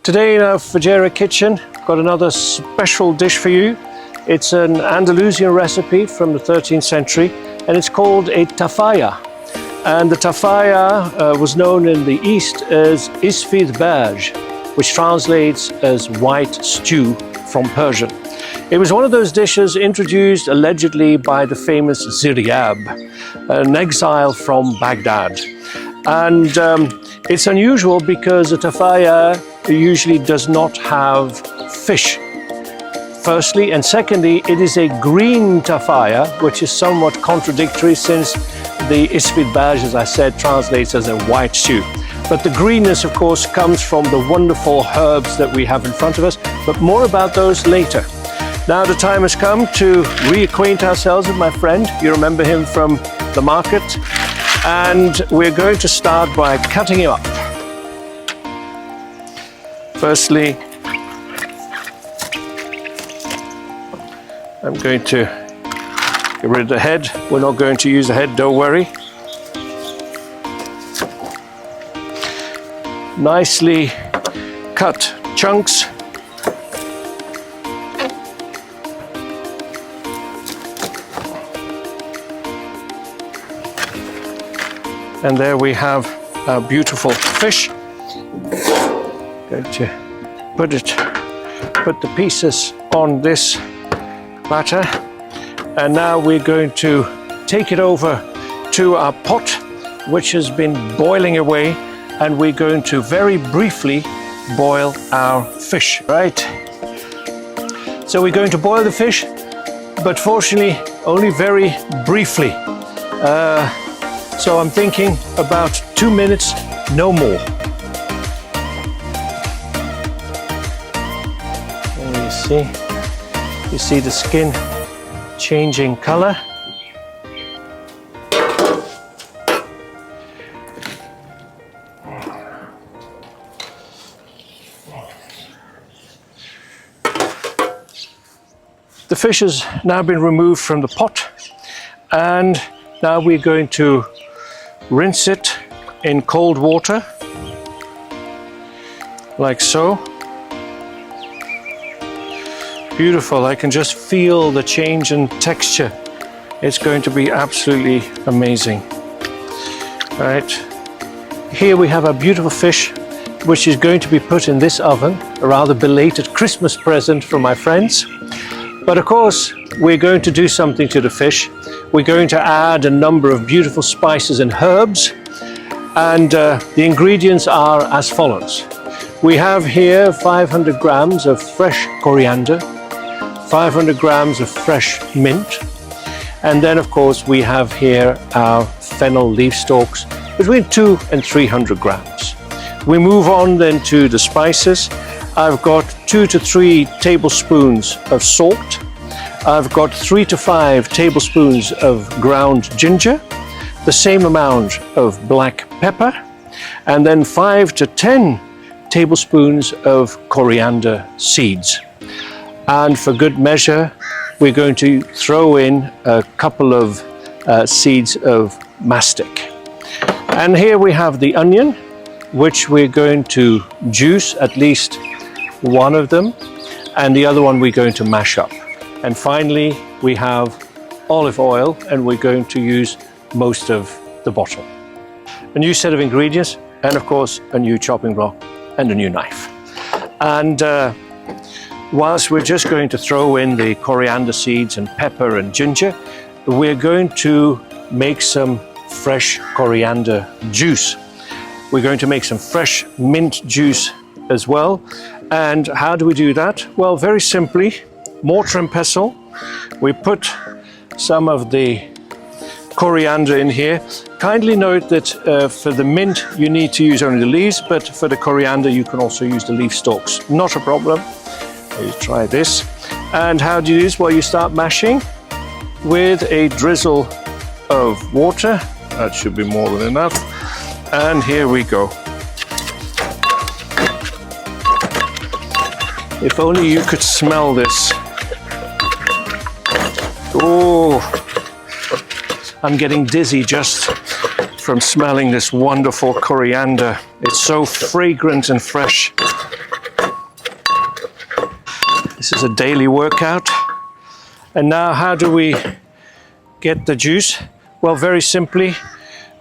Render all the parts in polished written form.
Today in our Fujairah Kitchen, got another special dish for you. It's an Andalusian recipe from the 13th century, and it's called a tafaya. And the tafaya was known in the East as isfidhbaj, which translates as white stew from Persian. It was one of those dishes introduced allegedly by the famous Ziryab, an exile from Baghdad. And it's unusual because a tafaya usually does not have fish, firstly, and secondly, it is a green tafaya, which is somewhat contradictory since the isfidhbaj, as I said, translates as a white stew. But the greenness, of course, comes from the wonderful herbs that we have in front of us, but more about those later. Now the time has come to reacquaint ourselves with my friend. You remember him from the market. And we're going to start by cutting him up. Firstly, I'm going to get rid of the head. We're not going to use the head, don't worry. Nicely cut chunks. And there we have our beautiful fish. Going to put the pieces on this platter. And now we're going to take it over to our pot, which has been boiling away, and we're going to very briefly boil our fish, right? So we're going to boil the fish, but fortunately only very briefly. So I'm thinking about 2 minutes, no more. And you see the skin changing color. The fish has now been removed from the pot, and now we're going to rinse it in cold water, like so. Beautiful, I can just feel the change in texture. It's going to be absolutely amazing. All right, here we have a beautiful fish, which is going to be put in this oven, a rather belated Christmas present from my friends. But of course, we're going to do something to the fish. We're going to add a number of beautiful spices and herbs, and the ingredients are as follows. We have here 500 grams of fresh coriander, 500 grams of fresh mint, and then of course we have here our fennel leaf stalks, between 200 and 300 grams. We move on then to the spices. I've got 2 to 3 tablespoons of salt. I've got 3 to 5 tablespoons of ground ginger, the same amount of black pepper, and then 5 to 10 tablespoons of coriander seeds. And for good measure, we're going to throw in a couple of seeds of mastic. And here we have the onion, which we're going to juice, at least one of them, and the other one we're going to mash up. And finally, we have olive oil, and we're going to use most of the bottle. A new set of ingredients, and of course, a new chopping block and a new knife. And whilst we're just going to throw in the coriander seeds and pepper and ginger, we're going to make some fresh coriander juice. We're going to make some fresh mint juice as well. And how do we do that? Well, very simply, mortar and pestle. We put some of the coriander in here. Kindly note that for the mint you need to use only the leaves, but for the coriander you can also use the leaf stalks. Not a problem. You try this. And how do you do this? Well, you start mashing with a drizzle of water. That should be more than enough. And here we go. If only you could smell this. Oh, I'm getting dizzy just from smelling this wonderful coriander. It's so fragrant and fresh. This is a daily workout. And now how do we get the juice? Well, very simply,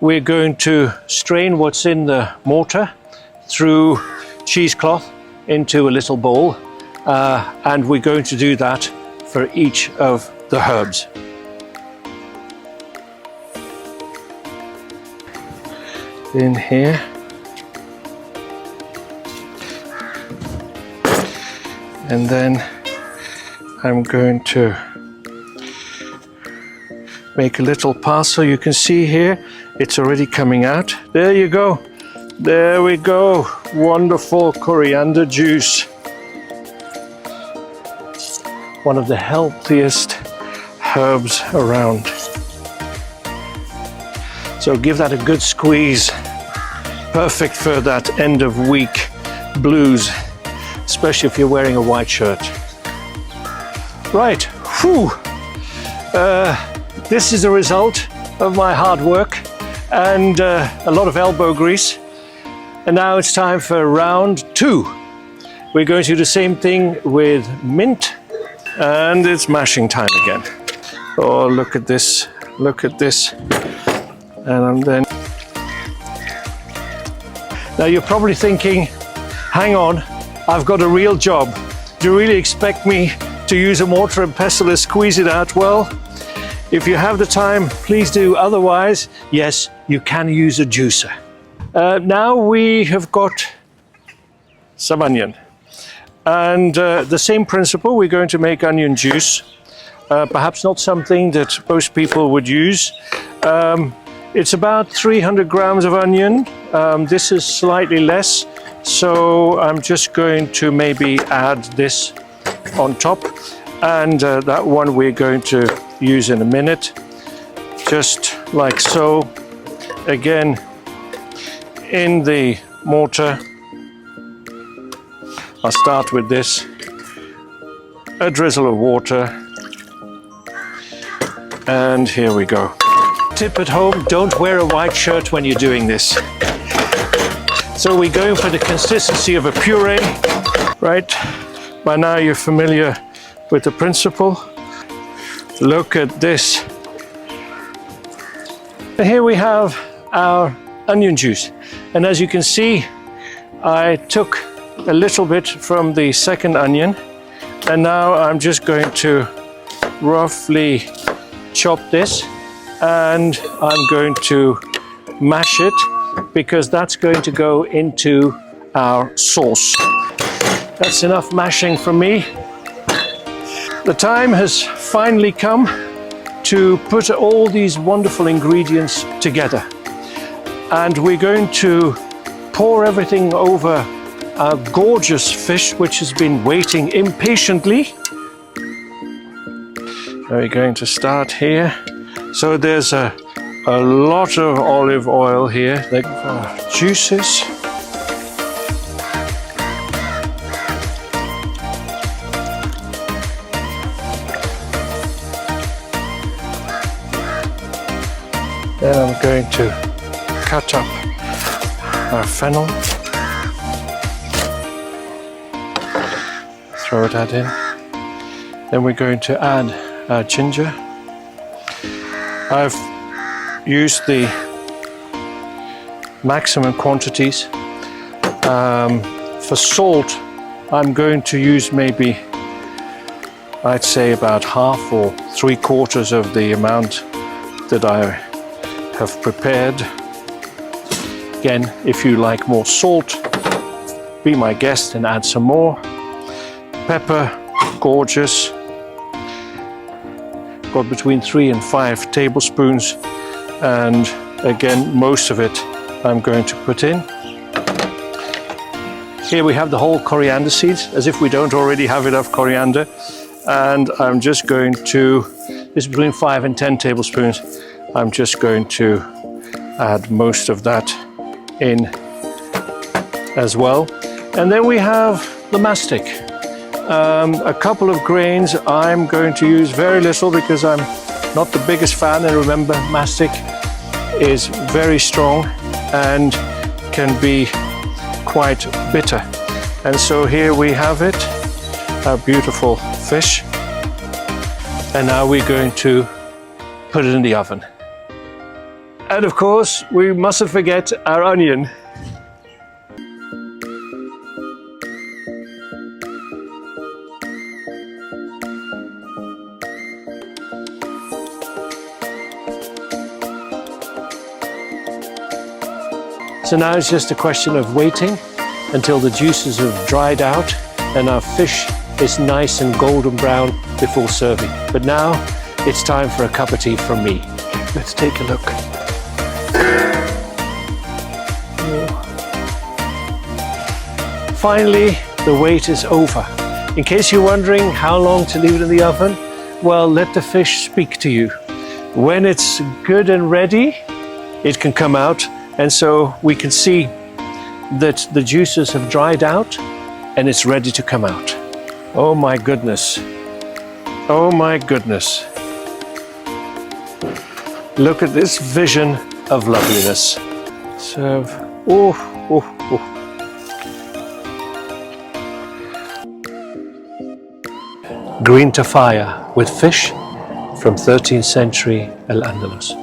we're going to strain what's in the mortar through cheesecloth into a little bowl. And we're going to do that for each of the herbs. In here. And then I'm going to make a little pass so you can see here, it's already coming out. There you go. There we go. Wonderful coriander juice. One of the healthiest herbs around. So give that a good squeeze. Perfect for that end of week blues, especially if you're wearing a white shirt. Right, whew. This is a result of my hard work and a lot of elbow grease. And now it's time for round 2. We're going to do the same thing with mint, and it's mashing time again. Oh, look at this, look at this. And then, now you're probably thinking, hang on, I've got a real job. Do you really expect me to use a mortar and pestle and squeeze it out? Well, if you have the time, please do. Otherwise, yes, you can use a juicer. Now we have got some onion. And the same principle, we're going to make onion juice. Perhaps not something that most people would use. It's about 300 grams of onion. This is slightly less, so I'm just going to maybe add this on top. And that one we're going to use in a minute. Just like so. Again, in the mortar. I'll start with this. A drizzle of water. And here we go. Tip at home, don't wear a white shirt when you're doing this. So we're going for the consistency of a puree, right? By now you're familiar with the principle. Look at this. And here we have our onion juice. And as you can see, I took a little bit from the second onion. And now I'm just going to roughly chop this. And I'm going to mash it because that's going to go into our sauce. That's enough mashing from me. The time has finally come to put all these wonderful ingredients together. And we're going to pour everything over our gorgeous fish, which has been waiting impatiently. We're going to start here. So there's a lot of olive oil here, like juices. Then I'm going to cut up our fennel. Throw that in. Then we're going to add our ginger. I've used the maximum quantities. For salt, I'm going to use maybe, I'd say about half or 3/4 of the amount that I have prepared. Again, if you like more salt, be my guest and add some more. Pepper, gorgeous. Got between 3 and 5 tablespoons, and again, most of it I'm going to put in. Here we have the whole coriander seeds, as if we don't already have enough coriander. And I'm just going to, this is between 5 and 10 tablespoons. I'm just going to add most of that in as well. And then we have the mastic. A couple of grains. I'm going to use very little because I'm not the biggest fan, and remember, mastic is very strong and can be quite bitter. And so here we have it. our beautiful fish. And now we're going to put it in the oven. And of course, we mustn't forget our onion. So now it's just a question of waiting until the juices have dried out and our fish is nice and golden brown before serving. But now it's time for a cup of tea from me. Let's take a look. Finally, the wait is over. In case you're wondering how long to leave it in the oven, well, let the fish speak to you. When it's good and ready, it can come out. And so we can see that the juices have dried out and it's ready to come out. Oh my goodness. Oh my goodness. Look at this vision of loveliness. Serve. Oh, oh, oh. Green tafaya with fish from 13th century Al-Andalus.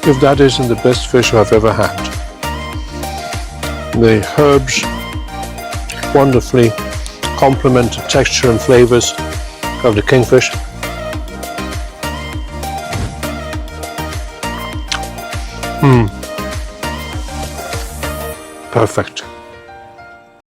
If that isn't the best fish I've ever had. The herbs wonderfully complement the texture and flavors of the kingfish. Perfect.